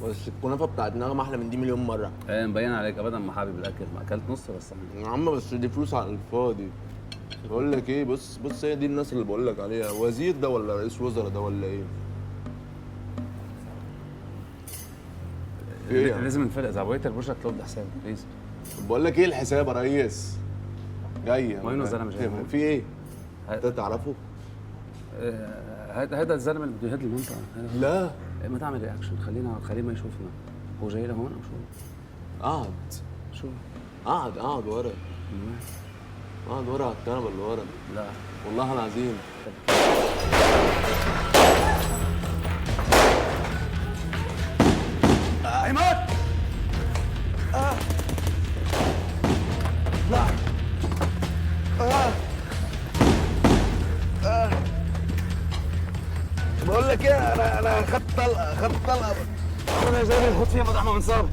بس الكنافه بتاعت نغمه احلى من دي مليون مره. ايه مبين عليك ابدا ما حابب الاكل، ما اكلت نص بس يا عم بس دي فلوس على الفاضي. بقول لك ايه، بص هي دي الناس اللي بقول لك عليها، وزير ده ولا رئيس وزراء ده ولا ايه؟ ايه يا عم؟ لازم نفرق اذا بغيت البرجر اطلب لي حساب بليز. بقول لك ايه الحساب يا ريس؟ جاي وينه الزلمه جاي؟ في ايه؟ انت تعرفه؟ هذا الزلمه اللي بده يهد المنطقه. لا ما تعمل رياكشن، خليه ما يشوفنا. هو جاي لهون او شو؟ قعد شو؟ قعد ورا. قعد ورا على الكنبه اللي ورا. لا والله العظيم. عماد لا بقول لك ايه، انا اخدت طلقه انا جاي نحط فيها مطعم من صاب.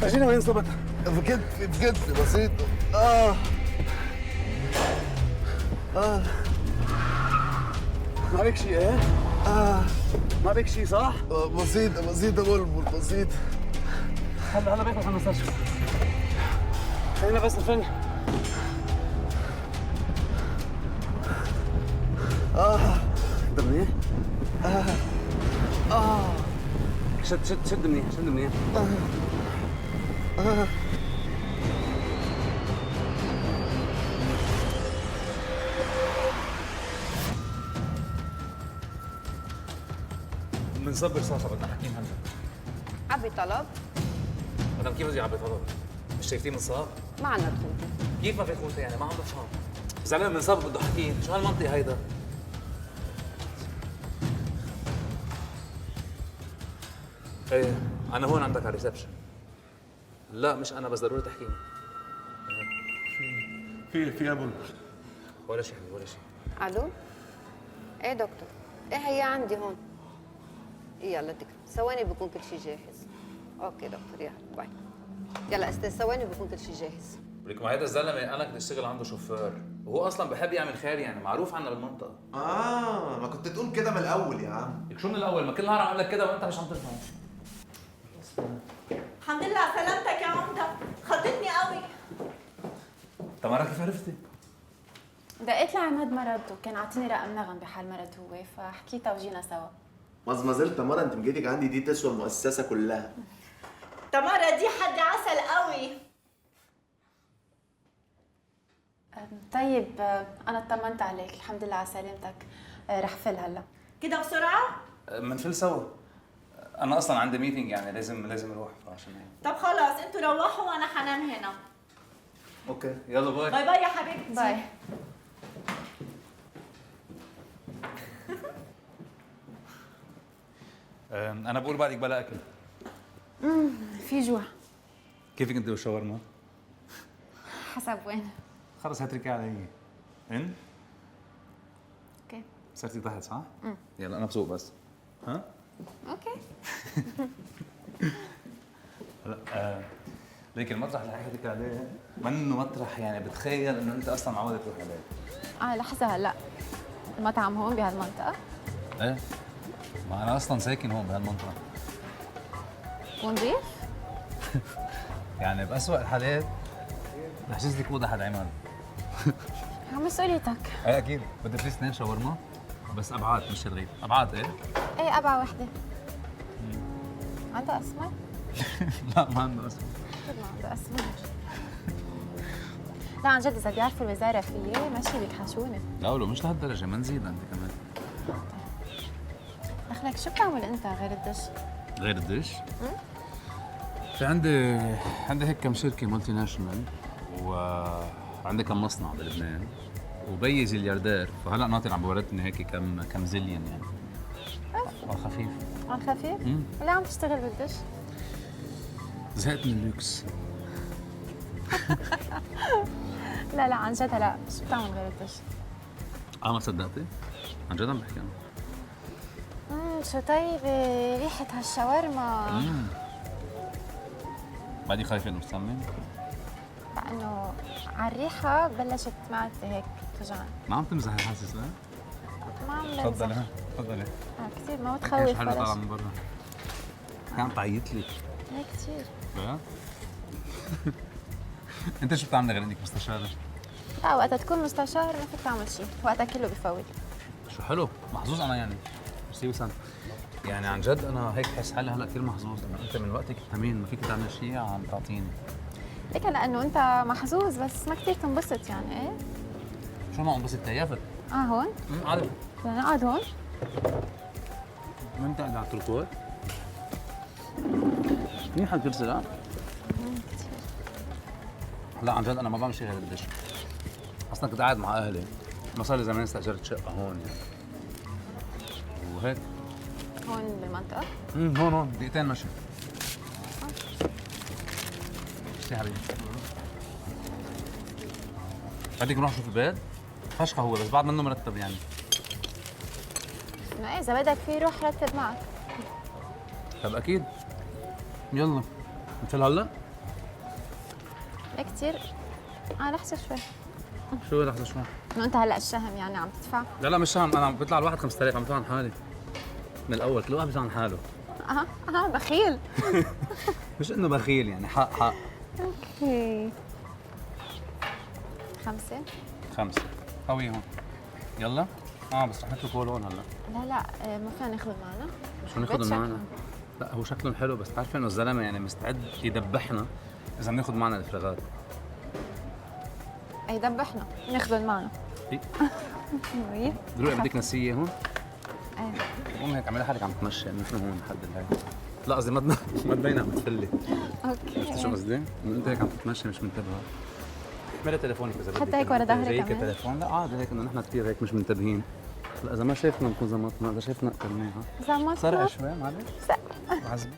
فرجينا وين صبت. في كتفي بسيط. ما بك شيء ايه؟ ما بك شيء صح؟ بسيطه بلبل بسيط. هلا بيتك على المستشفى. خلينا بس نفن. انت منيح؟ شد منيح. بنصبر صاصه بدنا حكيم هلا. عبي طلب؟ مدام كيف بدي اعبي طلب؟ مش شايفتيه من صاب؟ ما عنا خوته. كيف ما في خوته يعني؟ ما عم بفهم. زلمه من صاب بده حكيم، شو هالمنطق هيدا؟ ايه انا هون عندك على الريسبشن. لا مش انا، بس ضروري تحكيني. في يا بلبل. ولا شيء حبيبي ولا شيء. الو؟ ايه دكتور؟ ايه هي عندي هون. يلا دكتور ثواني بكون كل شيء جاهز. اوكي دكتور يلا باي. يلا استاذ ثواني بكون كل شيء جاهز. ولك ما هيدا الزلمه انا كنت اشتغل عنده شوفير، وهو اصلا بحب يعمل خير يعني، معروف عنا بالمنطقه. ما كنت تقول كده من الاول يا عم. لك شو من الاول؟ ما كل نهار عم اقول لك كده وانت مش عم تفهم. الحمد لله على سلامتك يا عمده، خضتني قوي. تمارا كيف عرفتي؟ دقيت لعماد مرض وكان عاطيني رقم نغم بحال مرض هو، فحكيتها وجينا سوا. مزمزلت تمارا، انت مجيتك عندي دي تسوى المؤسسه كلها. تمارا دي حد عسل قوي. طيب انا اطمنت عليك، الحمد لله على سلامتك. رح فل هلا. كده بسرعه؟ منفل سوا. انا اصلا عندي ميتنج يعني لازم اروح عشان هيك. طب خلاص انتوا روحوا وانا حنام هنا. اوكي يلا باي. باي باي يا حبيبتي. باي. انا بقول بعدك بلا اكل. في جوع. كيفك انت والشاورما؟ حسب وين. خلص هتركي علي. ان اوكي. صرتي تحت صح؟ يلا انا بسوق بس. ها؟ اوكي. هلا ليك المطرح اللي حكيتك عليه منه مطرح يعني بتخيل انه انت اصلا معود تروح عليه. لحظه هلا. المطعم هون بهالمنطقه؟ ايه ما انا اصلا ساكن هون بهالمنطقه. ونضيف؟ يعني بأسوأ الحالات بحجز لك اوضه حد عمل. مسؤوليتك. ايه اكيد بدي في اثنين شاورما بس ابعاد مش رغيف. ابعاد ايه؟ ايه ابعة وحده. عنده اسمر؟ لا ما عنده اسمر. اكيد ما عنده اسمر. لا عن جد اذا بيعرفوا الوزاره فيي ماشي بيكحشوني. لا ولو مش لهالدرجه ما نزيد انت كمان. دخلك شو بتعمل انت غير الدش؟ غير الدش؟ في عندي هيك كم شركه مالتي ناشونال وعندي كم مصنع بلبنان وبي زلياردير، فهلا ناطر عم بورتني هيك كم زليون يعني. على خفيف. على خفيف؟ ولا عم تشتغل بالدش؟ زهقت من اللوكس. لا عن جد هلا شو بتعمل غير الدش؟ ما صدقتي؟ عن جد عم بحكي انا. شو طيبة ريحة هالشاورما. بعدي خايفة انه تسمم؟ لأنه على الريحة بلشت معدتي هيك توجعني. ما عم تمزح حاسس لا؟ ما عم تفضل ها. تفضلي. كثير ما ايش بتخوف حلو طالعه ولا من برا. كان تعيط لي. ايه كثير. بقى؟ انت شو بتعملي غير انك مستشاره؟ لا وقتها تكون مستشار ما فيك تعمل شيء، وقتها كله بفوت. شو حلو، محظوظ انا يعني. ميرسي وسام. يعني عن جد انا هيك بحس حالي هلا كثير محظوظ انه انت من وقتك الثمين ما فيك تعمل شيء عم تعطيني. ليك لانه انت محظوظ بس ما كثير تنبسط يعني ايه؟ شو ما انبسط تيافت؟ هون؟ عارف بدنا نقعد هون؟ ما انت قاعد على التركور؟ منيح الكرسي لا؟ لا عن جد انا ما بعمل شيء غير الدش. اصلا كنت قاعد مع اهلي ما صار لي زمان استاجرت شقه هون يعني. وهيك هون بالمنطقة؟ هون دقيقتين مشي. مشتي حبيبي. بدك نروح نشوف البيت؟ فشخة هو بس بعد منه مرتب يعني. انه ايه اذا بدك فيه روح رتب معك. طب اكيد. يلا مثل هلا؟ ليه كثير؟ لحظة شوي. شو لحظة شوي؟ انه انت هلا الشهم يعني عم تدفع؟ لا مش هم انا بيطلع الواحد 5000 عم بدفع عن حالي. من الاول كل واحد بدفع عن حاله. بخيل. مش انه بخيل يعني حق. اوكي. 5. 5 قوي هون. يلا بس رح نتركه هون هلا. لا ما فينا ناخذه معنا. شو ناخذ معنا؟ لا هو شكلهم حلو بس بتعرفي انه الزلمه يعني مستعد يدبحنا اذا بناخذ معنا الفراغات. اي دبحنا ناخذهم معنا. إيه؟ دلوقتي بدك نسيه هون؟ ايه. قومي هيك اعملي حالك عم تمشي مثل هون لحد الهي. لا قصدي ما تبيني عم تفلي. اوكي. عرفتي شو قصدي؟ إنه انت هيك عم تتمشى مش منتبهه. احملي تليفونك اذا بدك. حتى هيك ورا ظهري هيك كمان؟ تليفون لا عادي هيك انه نحن كثير هيك مش منتبهين. هلا اذا ما شافنا نكون زمطنا، اذا شافنا قتلناها. زمطنا؟ سرقه شوي معلش. سرقة. عزبي.